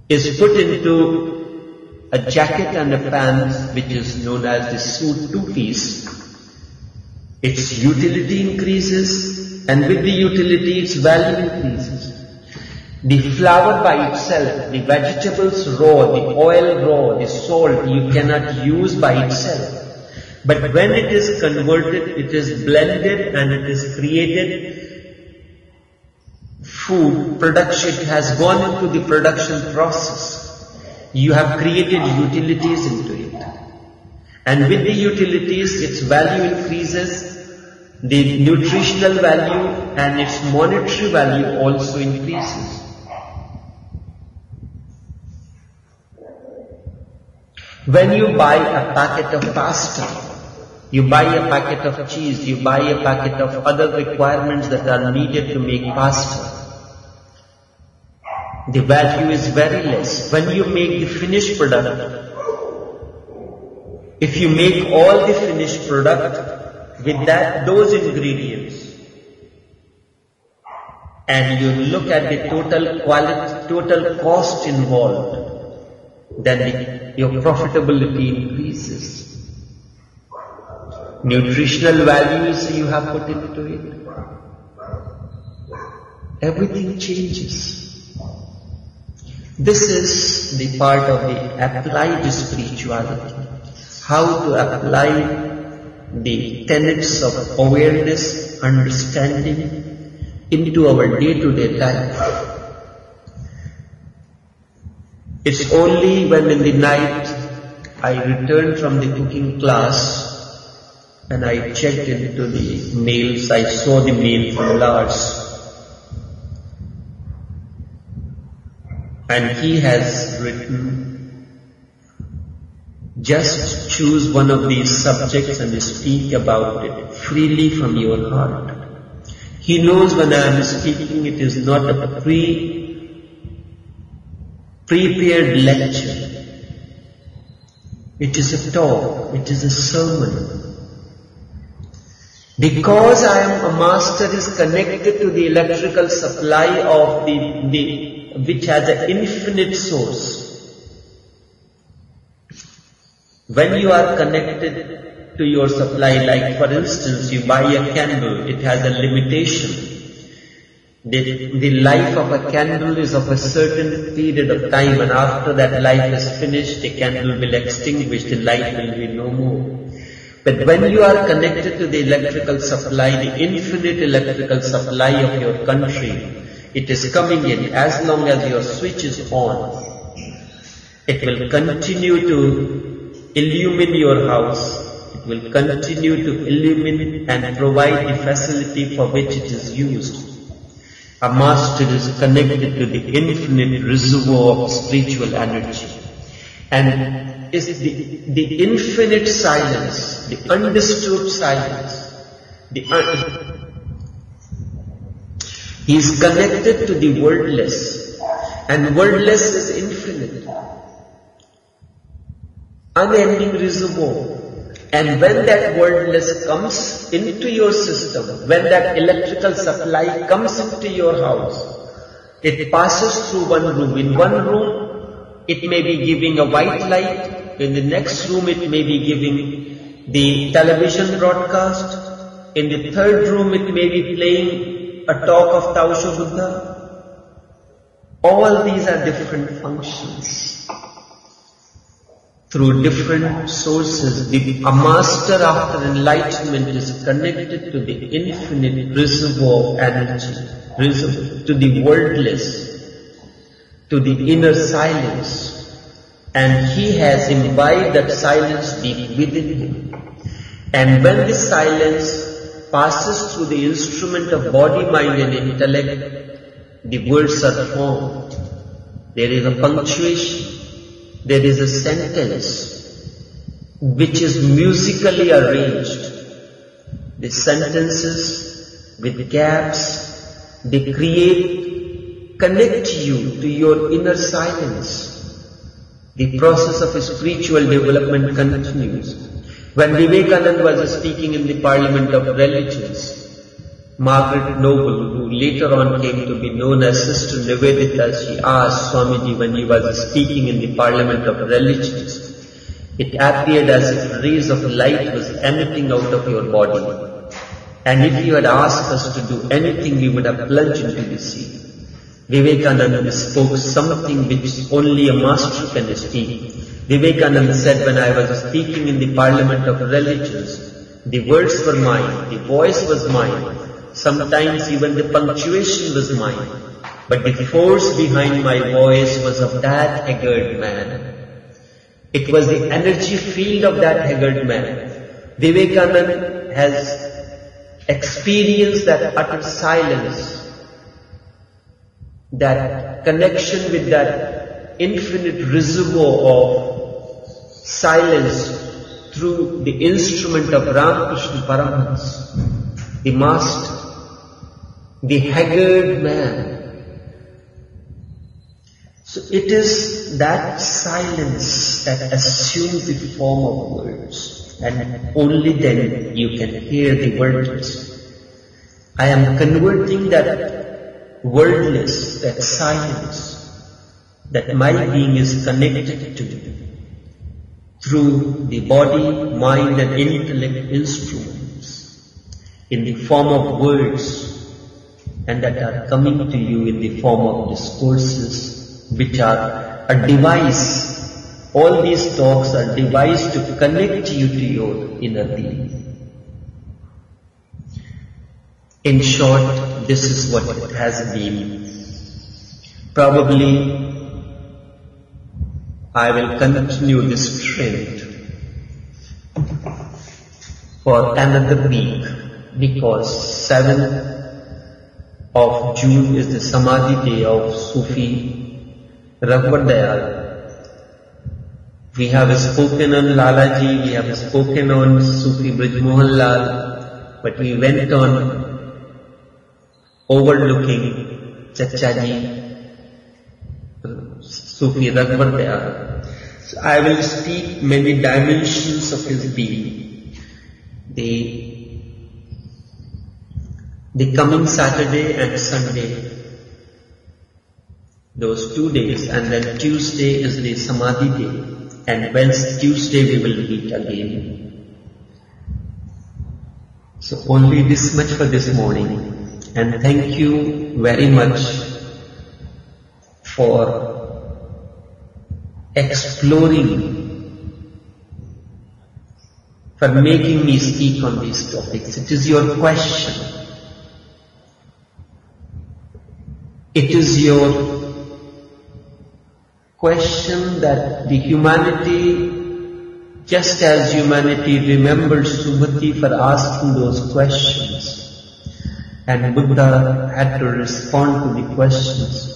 is put into a jacket and a pants, which is known as the suit two-piece, its utility increases, and with the utility, its value increases. The flour by itself, the vegetables raw, the oil raw, the salt, you cannot use by itself. But when it is converted, it is blended and it is created food, production, it has gone into the production process. You have created utilities into it. And with the utilities, its value increases, the nutritional value and its monetary value also increases. When you buy a packet of pasta, you buy a packet of cheese, you buy a packet of other requirements that are needed to make pasta, the value is very less. When you make the finished product, if you make all the finished product with those ingredients, and you look at the total cost involved, then your profitability increases. Nutritional values you have put into it, everything changes. This is the part of the applied spirituality. How to apply the tenets of awareness, understanding into our day-to-day life. It's only when in the night I returned from the cooking class and I checked into the mails, I saw the mail from Lars. And he has written, just choose one of these subjects and speak about it freely from your heart. He knows when I am speaking, it is not a prepared lecture. It is a talk, it is a sermon. Because I am a master is connected to the electrical supply of which has an infinite source. When you are connected to your supply, like for instance, you buy a candle, it has a limitation. The life of a candle is of a certain period of time, and after that life is finished, the candle will extinguish, the light will be no more. But when you are connected to the electrical supply, the infinite electrical supply of your country, it is coming in. As long as your switch is on, it will continue to illumine your house. It will continue to illumine and provide the facility for which it is used. A master is connected to the infinite reservoir of spiritual energy. And is the infinite silence, the undisturbed silence, he is connected to the wordless, and wordless is infinite, unending reservoir. And when that wordless comes into your system, when that electrical supply comes into your house, it passes through one room. In one room, it may be giving a white light. In the next room, it may be giving the television broadcast. In the third room, it may be playing a talk of Taoshobuddha. All these are different functions. Through different sources, a master after enlightenment is connected to the infinite reservoir of energy, to the wordless, to the inner silence. And he has imbibed that silence deep within him. And when this silence passes through the instrument of body, mind and intellect, the words are formed. There is a punctuation, there is a sentence which is musically arranged. The sentences with gaps, they connect you to your inner silence. The process of spiritual development continues. When Vivekananda was speaking in the Parliament of Religions, Margaret Noble, who later on came to be known as Sister Nivedita, she asked Swamiji when he was speaking in the Parliament of Religions, it appeared as if rays of light was emitting out of your body. And if you had asked us to do anything, we would have plunged into the sea. Vivekananda spoke something which only a master can speak. Vivekananda said, when I was speaking in the Parliament of Religions, the words were mine, the voice was mine, sometimes even the punctuation was mine, but the force behind my voice was of that haggard man. It was the energy field of that haggard man. Vivekananda has experienced that utter silence, that connection with that infinite reservoir of silence through the instrument of Ramakrishna Paramahansa, the master, the haggard man. So it is that silence that assumes the form of words, and only then you can hear the words. I am converting that wordless, that silence, that my being is connected to through the body, mind and intellect instruments in the form of words, and that are coming to you in the form of discourses, which are a device. All these talks are devices to connect you to your inner being. In short, this is what it has been. Probably I will continue this trend for another week, because 7th of June is the Samadhi day of Sufi Raghuvar. We have spoken on Lalaji, we have spoken on Sufi Brij Mohan Lal, but we went on overlooking Chachaji, Sufi Raghuvar. So I will speak many dimensions of his being. The coming Saturday and Sunday, those 2 days, and then Tuesday is the Samadhi day, and Wednesday, Tuesday we will meet again. So only this much for this morning, and thank you very much for exploring, for making me speak on these topics. It is your question. It is your question that the humanity, just as humanity remembered Subhuti for asking those questions, and Buddha had to respond to the questions,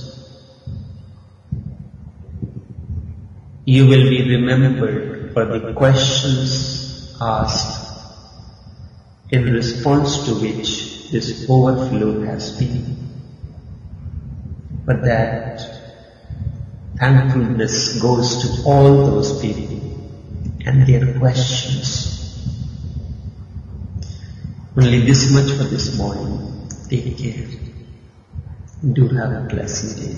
you will be remembered for the questions asked, in response to which this overflow has been. But that thankfulness goes to all those people and their questions. Only this much for this morning. Take care. Do have a blessed day.